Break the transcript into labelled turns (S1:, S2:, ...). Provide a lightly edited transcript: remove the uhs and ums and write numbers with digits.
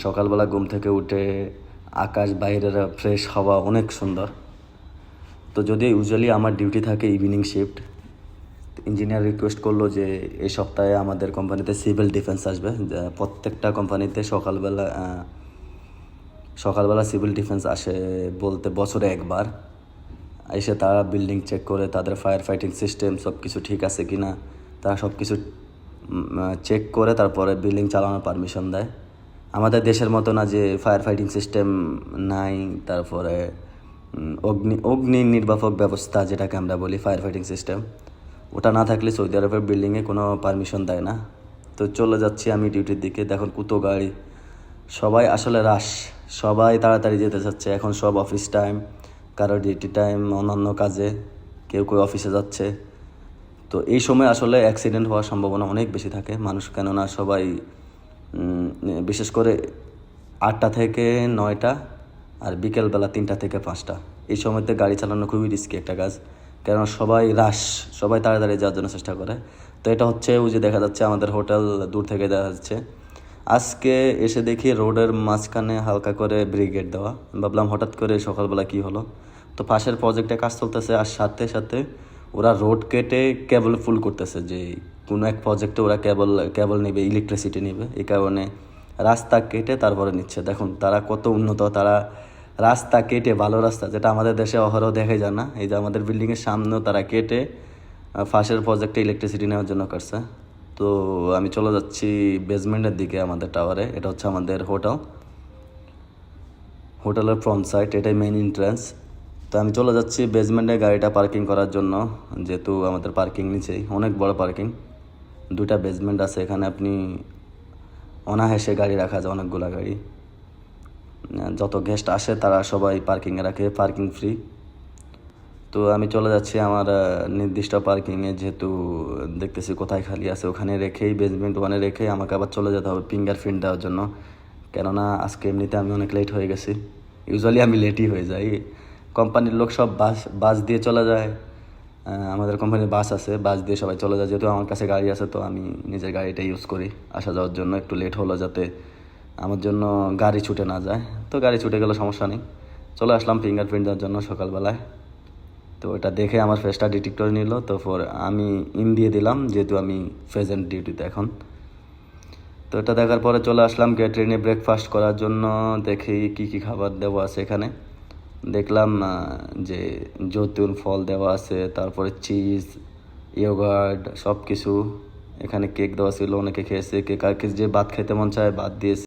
S1: সকালবেলা ঘুম থেকে উঠে আকাশ বাইরের ফ্রেশ হাওয়া অনেক সুন্দর। তো যদিও ইউজুয়ালি আমার ডিউটি থাকে ইভিনিং শিফট, ইঞ্জিনিয়ার রিকোয়েস্ট করলো যে এই সপ্তাহে আমাদের কোম্পানিতে সিভিল ডিফেন্স আসবে। প্রত্যেকটা কোম্পানিতে সকালবেলা সিভিল ডিফেন্স আসে বলতে বছরে একবার। এসে তারা বিল্ডিং চেক করে তাদের ফায়ার ফাইটিং সিস্টেম সব কিছু ঠিক আছে কি না, তারা সব কিছু চেক করে তারপরে বিল্ডিং চালানোর পারমিশন দেয়। আমাদের দেশের মতো না যে ফায়ার ফাইটিং সিস্টেম নাই, তারপরে অগ্নি নির্বাপক ব্যবস্থা যেটাকে আমরা বলি ফায়ার ফাইটিং সিস্টেম, ওটা না থাকলে সৌদি আরবের বিল্ডিংয়ে কোনো পারমিশন দেয় না। তো চলে যাচ্ছি আমি ডিউটির দিকে। দেখুন কত গাড়ি, সবাই আসলে রাশ, সবাই তাড়াতাড়ি যেতে চাচ্ছে। এখন সব অফিস টাইম, কারো ডিউটি টাইম, অন্যান্য কাজে কেউ কেউ অফিসে যাচ্ছে। তো এই সময় আসলে অ্যাক্সিডেন্ট হওয়ার সম্ভাবনা অনেক বেশি থাকে মানুষ, কেননা সবাই বিশেষ করে 8টা থেকে 9টা আর বিকেলবেলা 3টা থেকে 5টা এই সময়তে গাড়ি চালানো খুবই রিস্কি একটা কাজ, কেননা সবাই রাশ, সবাই তাড়াতাড়ি যাওয়ার জন্য চেষ্টা করে। তো এটা হচ্ছে ওই যে দেখা যাচ্ছে আমাদের হোটেল দূর থেকে দেখা যাচ্ছে। আজকে এসে দেখি রোডের মাঝখানে হালকা করে ব্রিগেড দেওয়া। ভাবলাম হঠাৎ করে সকালবেলা কি হলো। তো পাশের প্রজেক্টে কাজ চলতেছে, আর সাথে সাথে ওরা রোড কেটে কেবল ফুল করতেছে, যে কোনো এক প্রজেক্টে ওরা কেবল নেবে, ইলেকট্রিসিটি নেবে, এই কারণে রাস্তা কেটে তারপরে নিচ্ছে। দেখুন তারা কত উন্নত, তারা রাস্তা কেটে, ভালো রাস্তা যেটা আমাদের দেশে অহরহ দেখা যায় না, এই যে আমাদের বিল্ডিংয়ের সামনেও তারা কেটে পাশের প্রজেক্টে ইলেকট্রিসিটি নেওয়ার জন্য করছে। তো আমি চলে যাচ্ছি বেসমেন্টের দিকে আমাদের টাওয়ারে। এটা হচ্ছে আমাদের হোটেলের ফ্রন্ট সাইড, এটাই মেইন এন্ট্রান্স। তো আমি চলে যাচ্ছি বেসমেন্টে গাড়িটা পার্কিং করার জন্য, যেহেতু আমাদের পার্কিং নিচেই, অনেক বড় পার্কিং, 2টা বেসমেন্ট আছে। এখানে আপনি অনায়াসে গাড়ি রাখা যায়, অনেকগুলো গাড়ি। যত গেস্ট আসে তারা সবাই পার্কিংয়ে রাখে, পার্কিং ফ্রি। তো আমি চলে যাচ্ছি আমার নির্দিষ্ট পার্কিংয়ে, যেহেতু দেখতেছি কোথায় খালি আছে ওখানে রেখেই, বেসমেন্ট 1-এ রেখেই আমাকে আবার চলে যেতে হবে ফিঙ্গারপ্রিন্ট দেওয়ার জন্য, কেননা আজকে এমনিতে আমি অনেক লেট হয়ে গেছি। ইউজুয়ালি আমি লেটই হয়ে যাই। কোম্পানির লোক সব বাস দিয়ে চলে যায়, আমাদের কোম্পানির বাস আছে, বাস দিয়ে সবাই চলে যায়। যেহেতু আমার কাছে গাড়ি আছে তো আমি নিজের গাড়িটা ইউজ করি আসা যাওয়ার জন্য। একটু লেট হলো যাতে আমার জন্য গাড়ি ছুটে না যায়, তো গাড়ি ছুটে গেলে সমস্যা নেই। চলে আসলাম ফিঙ্গারপ্রিন্ট দেওয়ার জন্য সকালবেলায়। তো এটা দেখে আমার ফেসটা ডিটেক্টর নিল, তো আমি দিয়ে দিলাম, যেহেতু আমি প্রেজেন্ট ডিউটিতে এখন। তো এটা দেখার পরে চলে আসলাম ক্যাটারিংয়ে ব্রেকফাস্ট করার জন্য। দেখি কি কি খাবার দেওয়া আছে এখানে। দেখলাম যে জৈতুন ফল দেওয়া আছে, তারপরে চিজ, ইয়োগার্ট, সব কিছু। এখানে কেক দেওয়া ছিল, অনেকে খেয়েছে কেক, আর যে ভাত খেতে মন চায় ভাত দিয়েছে।